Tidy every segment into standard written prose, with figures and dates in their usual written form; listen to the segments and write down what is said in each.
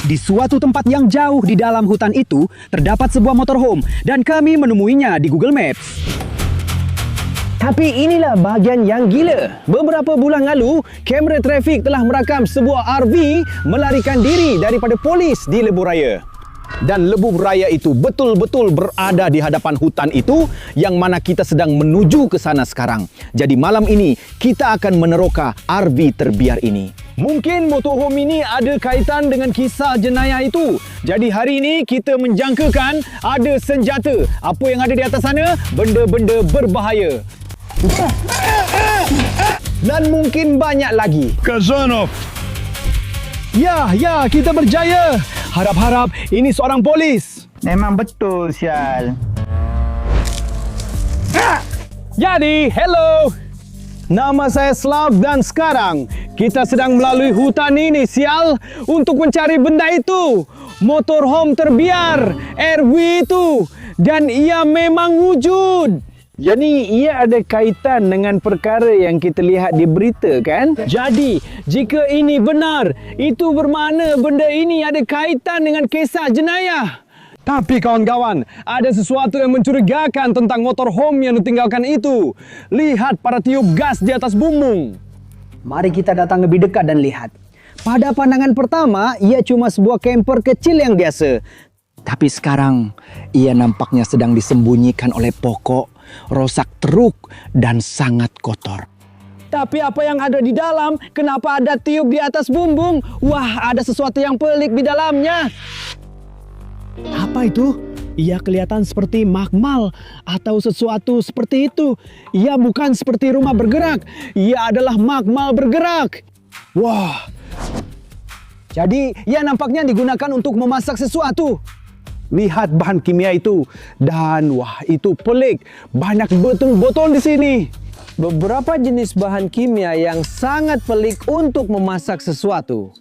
Di suatu tempat yang jauh di dalam hutan itu, terdapat sebuah motorhome dan kami menemuinya di Google Maps. Tapi inilah bahagian yang gila. Beberapa bulan lalu, kamera trafik telah merakam sebuah RV melarikan diri daripada polis di lebuh raya. Dan lebuh raya itu betul-betul berada di hadapan hutan itu yang mana kita sedang menuju ke sana sekarang. Jadi malam ini kita akan meneroka RV terbiar ini. Mungkin motorhome ini ada kaitan dengan kisah jenayah itu. Jadi hari ini kita menjangkakan ada senjata. Apa yang ada di atas sana? Benda-benda berbahaya. Dan mungkin banyak lagi. Kazanov! Ya, kita berjaya. Harap-harap ini seorang polis. Memang betul, sial. Jadi, hello. Nama saya Slav dan sekarang kita sedang melalui hutan ini, sial, untuk mencari benda itu. Motorhome terbiar, RV itu. Dan ia memang wujud. Jadi ia ada kaitan dengan perkara yang kita lihat di berita, kan? Jadi, jika ini benar, itu bermakna benda ini ada kaitan dengan kisah jenayah. Tapi kawan-kawan, ada sesuatu yang mencurigakan tentang motorhome yang ditinggalkan itu. Lihat para tiup gas di atas bumbung. Mari kita datang lebih dekat dan lihat. Pada pandangan pertama, ia cuma sebuah camper kecil yang biasa. Tapi sekarang, ia nampaknya sedang disembunyikan oleh pokok, rosak teruk, dan sangat kotor. Tapi apa yang ada di dalam? Kenapa ada tiup di atas bumbung? Wah, ada sesuatu yang pelik di dalamnya. Apa itu? Ia kelihatan seperti makmal atau sesuatu seperti itu. Ia bukan seperti rumah bergerak. Ia adalah makmal bergerak. Wah. Jadi, ia nampaknya digunakan untuk memasak sesuatu. Lihat bahan kimia itu. Dan wah, itu pelik. Banyak botol-botol di sini. Beberapa jenis bahan kimia yang sangat pelik untuk memasak sesuatu.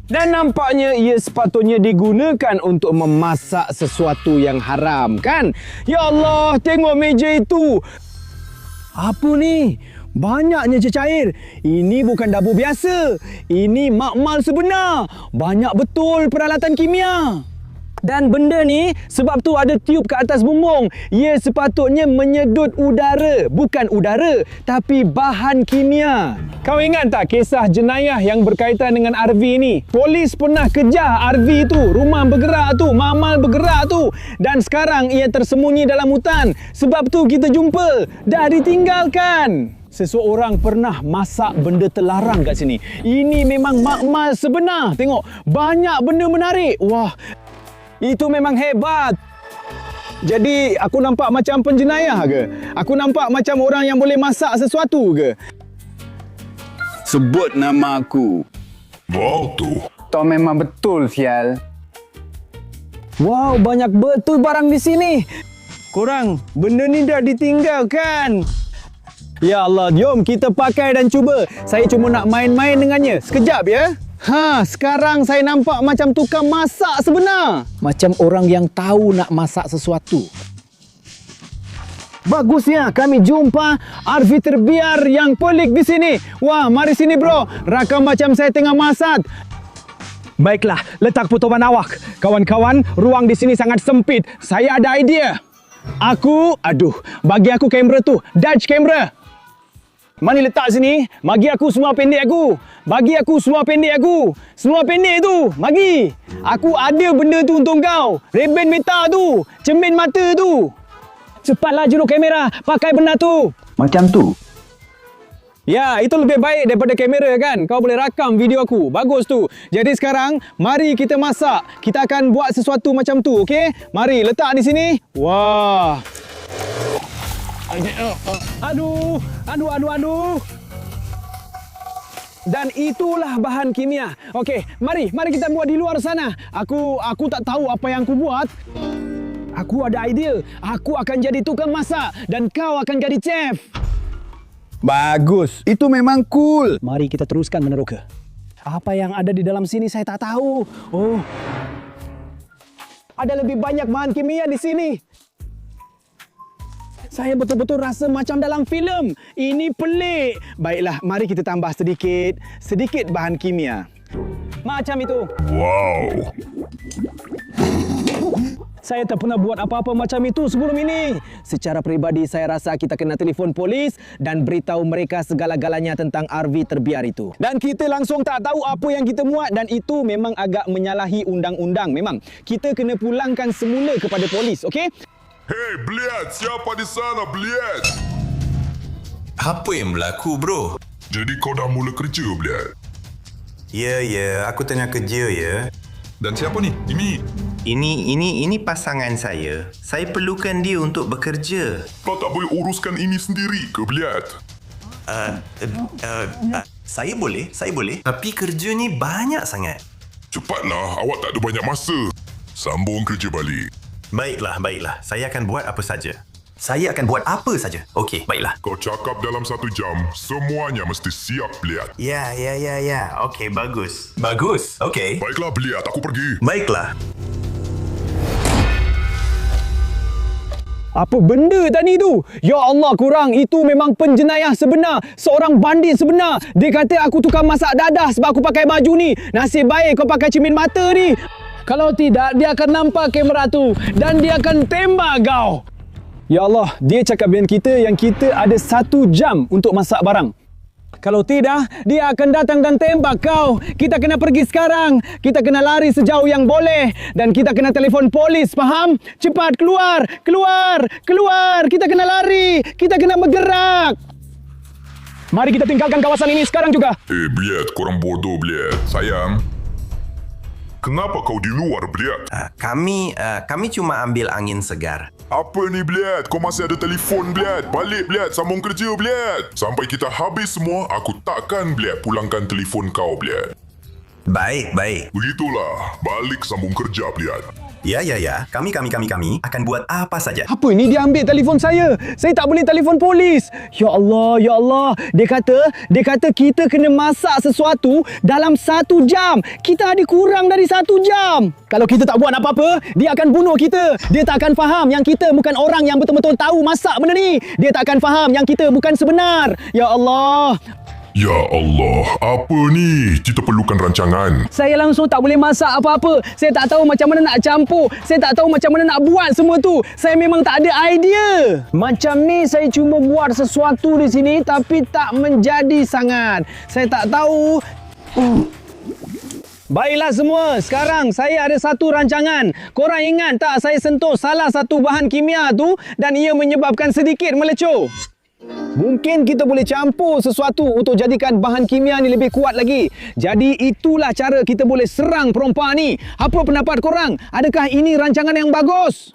Dan nampaknya ia sepatutnya digunakan untuk memasak sesuatu yang haram, kan? Ya Allah, tengok meja itu. Apa ni? Banyaknya cecair. Ini bukan dapur biasa. Ini makmal sebenar. Banyak betul peralatan kimia. Dan benda ni, sebab tu ada tiup ke atas bumbung. Ia sepatutnya menyedut udara. Bukan udara, tapi bahan kimia. Kau ingat tak kisah jenayah yang berkaitan dengan RV ni? Polis pernah kejar RV tu, rumah bergerak tu, mamal bergerak tu. Dan sekarang ia tersembunyi dalam hutan. Sebab tu kita jumpa. Dah ditinggalkan. Seseorang pernah masak benda terlarang kat sini. Ini memang makmal sebenar. Tengok, banyak benda menarik. Wah, itu memang hebat. Jadi, aku nampak macam penjenayah ke? Aku nampak macam orang yang boleh masak sesuatu ke? Sebut nama aku. Waltu. Toh memang betul, sial. Wow, banyak betul barang di sini. Korang, benda ni dah ditinggalkan. Ya Allah, jom kita pakai dan cuba. Saya cuma nak main-main dengannya. Sekejap ya. Sekarang saya nampak macam tukang masak sebenar. Macam orang yang tahu nak masak sesuatu. Bagusnya kami jumpa RV terbiar yang pelik di sini. Wah, mari sini bro. Rakam macam saya tengah masak. Baiklah, letak potongan awak. Kawan-kawan, ruang di sini sangat sempit. Saya ada idea. Bagi aku kamera tu. Dutch kamera. Mari letak sini. Bagi aku semua pendek aku. Bagi aku semua pendek aku. Semua pendek tu. Bagi. Aku ada benda tu untuk kau. Reben meta tu. Cermin mata tu. Cepatlah juru kamera. Pakai benda tu. Macam tu. Ya, itu lebih baik daripada kamera kan. Kau boleh rakam video aku. Bagus tu. Jadi sekarang, mari kita masak. Kita akan buat sesuatu macam tu, okey? Mari, letak di sini. Wah. Aduh. Dan itulah bahan kimia. Okey, mari kita buat di luar sana. Aku tak tahu apa yang aku buat. Aku ada idea. Aku akan jadi tukang masak dan kau akan jadi chef. Bagus. Itu memang cool. Mari kita teruskan meneroka. Apa yang ada di dalam sini saya tak tahu. Oh. Ada lebih banyak bahan kimia di sini. Saya betul-betul rasa macam dalam filem. Ini pelik. Baiklah, mari kita tambah sedikit bahan kimia. Macam itu. Wow. Saya tak pernah buat apa-apa macam itu sebelum ini. Secara peribadi saya rasa kita kena telefon polis dan beritahu mereka segala-galanya tentang RV terbiar itu. Dan kita langsung tak tahu apa yang kita muat dan itu memang agak menyalahi undang-undang. Memang kita kena pulangkan semula kepada polis, okey? Hei, Bliat, siapa di sana, Bliat? Apa yang berlaku, bro? Jadi kau dah mula kerja, Bliat? Ya, aku tengah kerja ya. Dan siapa ni? Ini pasangan saya. Saya perlukan dia untuk bekerja. Kau tak boleh uruskan ini sendiri ke, Bliat? Saya boleh. Tapi kerja ni banyak sangat. Cepatlah, awak tak ada banyak masa. Sambung kerja balik. Baiklah. Saya akan buat apa saja. Okey, baiklah. Kau cakap dalam 1 jam, semuanya mesti siap, Bliat. Ya. Okey, bagus. Okey. Baiklah, Bliat, aku pergi. Baiklah. Apa benda tadi tu? Ya Allah, kurang. Itu memang penjenayah sebenar. Seorang bandit sebenar. Dia kata aku tukar masak dadah sebab aku pakai baju ni. Nasib baik kau pakai cermin mata ni. Kalau tidak, dia akan nampak kamera tu dan dia akan tembak kau. Ya Allah, dia cakap dengan kita yang kita ada 1 jam untuk masak barang. Kalau tidak, dia akan datang dan tembak kau. Kita kena pergi sekarang. Kita kena lari sejauh yang boleh. Dan kita kena telefon polis, faham? Cepat, keluar! Kita kena lari! Kita kena bergerak! Mari kita tinggalkan kawasan ini sekarang juga. Bliat, korang bodoh, Bliat. Sayang, kenapa kau di luar, Bliat? Kami cuma ambil angin segar. Apa ni, Bliat? Kau masih ada telefon, Bliat? Balik, Bliat. Sambung kerja, Bliat. Sampai kita habis semua, aku takkan, Bliat, pulangkan telefon kau, Bliat. Baik. Begitulah. Balik sambung kerja, Bliat. Ya. Kami akan buat apa saja. Apa ini dia ambil telefon saya? Saya tak boleh telefon polis. Ya Allah. Dia kata kita kena masak sesuatu dalam 1 jam. Kita ada kurang dari 1 jam. Kalau kita tak buat apa-apa, dia akan bunuh kita. Dia tak akan faham yang kita bukan orang yang betul-betul tahu masak benda ni. Dia tak akan faham yang kita bukan sebenar. Ya Allah. Ya Allah, apa ni? Kita perlukan rancangan. Saya langsung tak boleh masak apa-apa. Saya tak tahu macam mana nak campur. Saya tak tahu macam mana nak buat semua tu. Saya memang tak ada idea. Macam ni saya cuma buat sesuatu di sini tapi tak menjadi sangat. Saya tak tahu. Baiklah semua, sekarang saya ada 1 rancangan. Korang ingat tak saya sentuh salah satu bahan kimia tu dan ia menyebabkan sedikit melecur? Mungkin kita boleh campur sesuatu untuk jadikan bahan kimia ni lebih kuat lagi. Jadi itulah cara kita boleh serang perompak ni. Apa pendapat korang? Adakah ini rancangan yang bagus?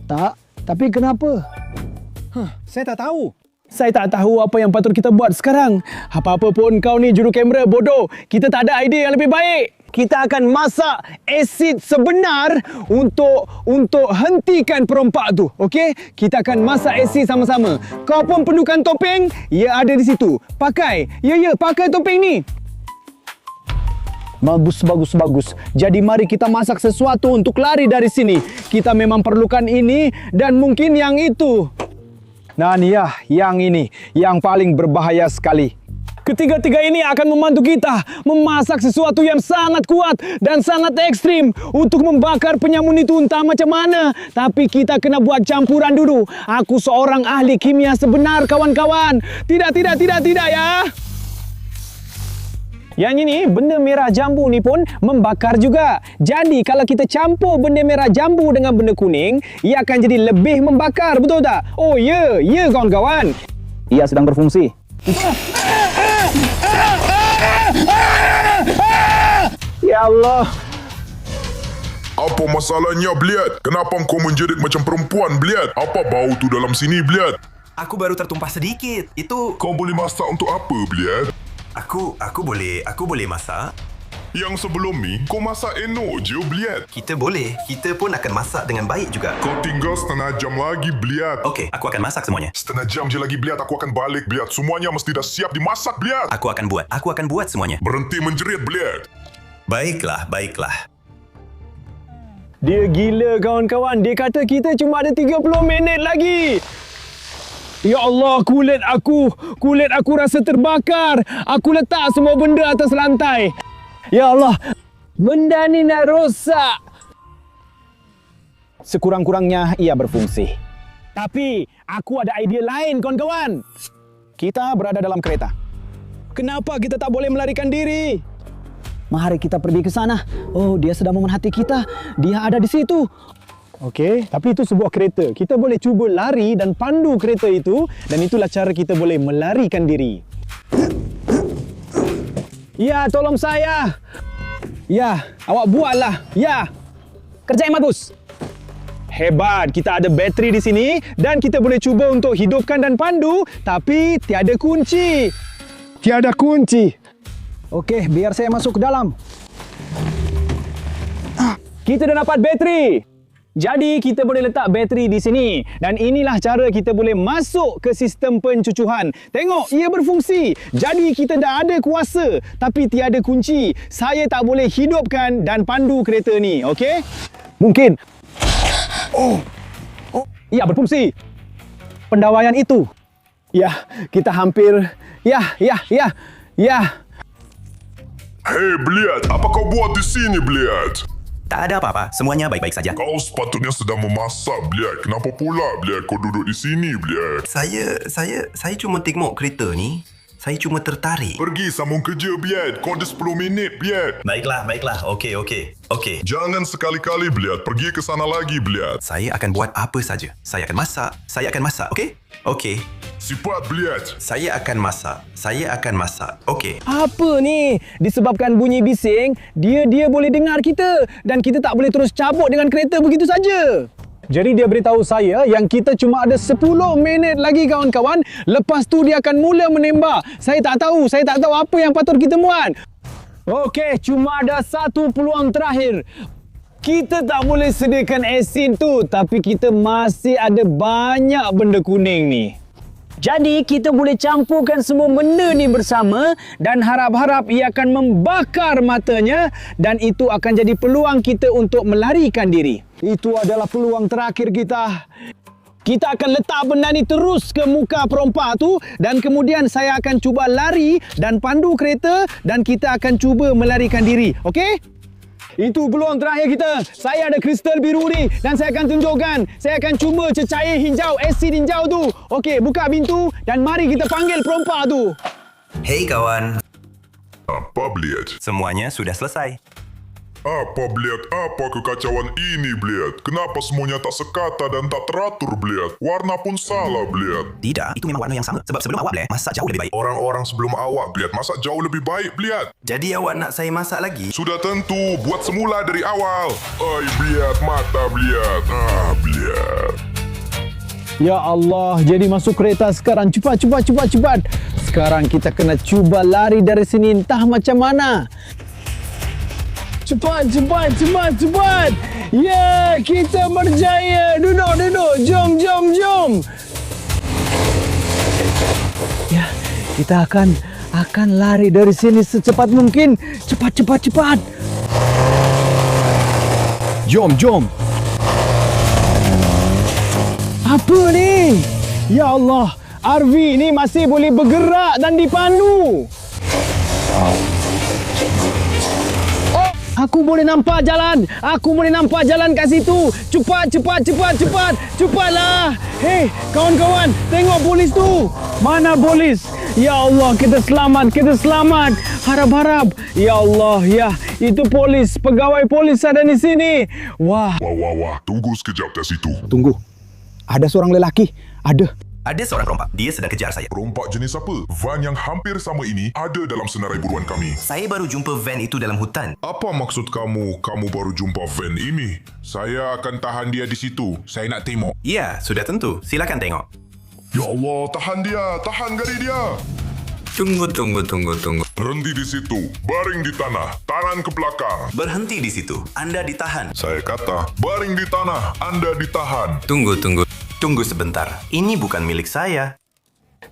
Tak, tapi kenapa? Saya tak tahu. Saya tak tahu apa yang patut kita buat sekarang. Apa-apa pun kau ni juru kamera bodoh. Kita tak ada idea yang lebih baik. Kita akan masak asid sebenar untuk hentikan perompak tu. Okey? Kita akan masak asid sama-sama. Kau pun perlukan topeng. Ia ada di situ. Pakai. Ya, pakai topeng ni. Bagus. Jadi mari kita masak sesuatu untuk lari dari sini. Kita memang perlukan ini dan mungkin yang itu. Dan ya, yang ini. Yang paling berbahaya sekali. Ketiga-tiga ini akan membantu kita memasak sesuatu yang sangat kuat dan sangat ekstrim untuk membakar penyamun itu entah macam mana. Tapi kita kena buat campuran dulu. Aku seorang ahli kimia sebenar, kawan-kawan. Tidak ya. Yang ini, benda merah jambu ni pun membakar juga. Jadi, kalau kita campur benda merah jambu dengan benda kuning, ia akan jadi lebih membakar, betul tak? Oh ya, kawan-kawan. Ia sedang berfungsi. Ya Allah. Apa masalahnya, Bliat? Kenapa kau menjerit macam perempuan, Bliat? Apa bau tu dalam sini, Bliat? Aku baru tertumpah sedikit. Itu Kau boleh masak untuk apa, Bliat? aku boleh masak. Yang sebelum ni, kau masak enok je, Bliat. Kita pun akan masak dengan baik juga. Kau tinggal setengah jam lagi, Bliat. Okey, aku akan masak semuanya. Setengah jam je lagi, Bliat. Aku akan balik, Bliat. Semuanya mesti dah siap dimasak, Bliat. Aku akan buat semuanya. Berhenti menjerit, Bliat. Baiklah. Dia gila, kawan-kawan. Dia kata kita cuma ada 30 minit lagi. Ya Allah, kulit aku rasa terbakar. Aku letak semua benda atas lantai. Ya Allah, benda ni nak rosak. Sekurang-kurangnya ia berfungsi. Tapi aku ada idea lain, kawan-kawan. Kita berada dalam kereta. Kenapa kita tak boleh melarikan diri? Mari kita pergi ke sana. Oh, dia sedang memerhati kita. Dia ada di situ. Okey, tapi itu sebuah kereta. Kita boleh cuba lari dan pandu kereta itu, dan itulah cara kita boleh melarikan diri. Ya, tolong saya. Ya, awak buatlah. Ya. Kerja yang bagus. Hebat, kita ada bateri di sini dan kita boleh cuba untuk hidupkan dan pandu, tapi tiada kunci. Tiada kunci. Okey, biar saya masuk ke dalam. Kita dah dapat bateri. Jadi kita boleh letak bateri di sini dan inilah cara kita boleh masuk ke sistem pencucuhan. Tengok, ia berfungsi. Jadi kita dah ada kuasa tapi tiada kunci. Saya tak boleh hidupkan dan pandu kereta ni, okey? Mungkin. Oh, ia berfungsi. Pendawaian itu. Ya, kita hampir. Ya. Hei, Bliat, apa kau buat di sini, Bliat? Tak ada apa-apa, semuanya baik-baik saja. Kau sepatutnya sedang memasak, Bliat. Kenapa pula, Bliat, kau duduk di sini, Bliat? Saya cuma tengok kereta ni. Saya cuma tertarik. Pergi sambung kerja, Bliat. Kau ada 10 minit, Bliat. Baiklah. Okey. Jangan sekali-kali, Bliat. Pergi ke sana lagi, Bliat. Saya akan buat apa saja. Saya akan masak. Okey. Sifat, Bliat. Saya akan masak. Okey. Apa ni? Disebabkan bunyi bising, dia boleh dengar kita dan kita tak boleh terus cabut dengan kereta begitu saja. Jadi dia beritahu saya yang kita cuma ada 10 minit lagi, kawan-kawan. Lepas tu dia akan mula menembak. Saya tak tahu apa yang patut kita buat. Okey, cuma ada satu peluang terakhir. Kita tak boleh sediakan asin tu, tapi kita masih ada banyak benda kuning ni. Jadi kita boleh campurkan semua benda ni bersama dan harap-harap ia akan membakar matanya dan itu akan jadi peluang kita untuk melarikan diri. Itu adalah peluang terakhir kita. Kita akan letak benda ni terus ke muka perompak tu dan kemudian saya akan cuba lari dan pandu kereta dan kita akan cuba melarikan diri. Okey? Itu peluang terakhir kita. Saya ada kristal biru ni dan saya akan tunjukkan. Saya akan cuba cecair hijau, asid hijau tu. Okey, buka pintu dan mari kita panggil perompak tu. Hei kawan, Apa, Bliat? semuanya sudah selesai. Apa, Bliat? Apa kekacauan ini, Bliat? Kenapa semuanya tak sekata dan tak teratur, Bliat? Warna pun salah, Bliat. Tidak, itu memang warna yang sama. Sebab sebelum awak masak jauh lebih baik. Orang-orang sebelum awak, Bliat, masak jauh lebih baik, Bliat. Jadi awak nak saya masak lagi? Sudah tentu, buat semula dari awal. Ai, Bliat, mata, Bliat. Bliat. Ya Allah, jadi masuk kereta sekarang. Cepat. Sekarang kita kena cuba lari dari sini entah macam mana. Cepat. Ya, kita berjaya. Duduk. Jom. Ya, kita akan lari dari sini secepat mungkin. Cepat. Jom. Apa ni? Ya Allah, RV ni masih boleh bergerak dan dipandu. Aku boleh nampak jalan kat situ. Cepat. Cepatlah. Hei, kawan-kawan, tengok polis tu. Mana polis? Ya Allah, kita selamat. Harap-harap. Ya Allah, ya. Itu polis, pegawai polis ada di sini. Wah. Wah. Tunggu sekejap kat situ. Tunggu. Ada seorang lelaki. Ada. Ada seorang perompak. Dia sedang kejar saya. Perompak jenis apa? Van yang hampir sama ini ada dalam senarai buruan kami. Saya baru jumpa van itu dalam hutan. Apa maksud kamu baru jumpa van ini? Saya akan tahan dia di situ. Saya nak tengok. Ya, sudah tentu. Silakan tengok. Ya Allah, tahan gali dia. Tunggu. Berhenti di situ. Baring di tanah. Tangan ke belakang. Berhenti di situ. Anda ditahan. Saya kata, baring di tanah. Anda ditahan. Tunggu sebentar. Ini bukan milik saya.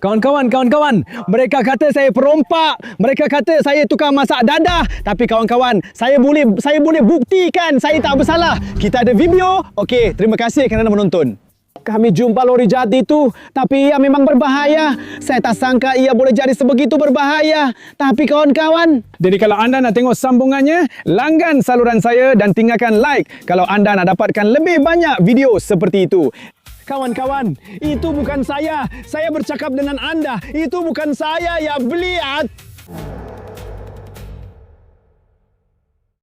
Kawan-kawan, mereka kata saya perompak. Mereka kata saya tukang masak dadah. Tapi kawan-kawan, saya boleh buktikan saya tak bersalah. Kita ada video. Okey, terima kasih kerana menonton. Kami jumpa lori jahat itu, tapi ia memang berbahaya. Saya tak sangka ia boleh jadi sebegitu berbahaya. Tapi kawan-kawan, jadi kalau anda nak tengok sambungannya, langgan saluran saya dan tinggalkan like kalau anda nak dapatkan lebih banyak video seperti itu. Kawan-kawan, itu bukan saya. Saya bercakap dengan anda. Itu bukan saya, ya beliat.